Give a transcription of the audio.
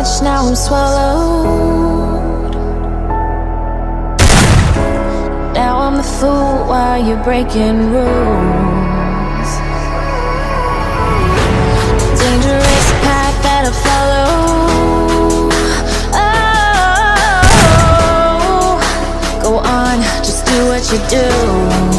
much, now I'm swallowed. Now I'm the fool while you're breaking rules. Dangerous path that I follow. Oh, go on, just do what you do.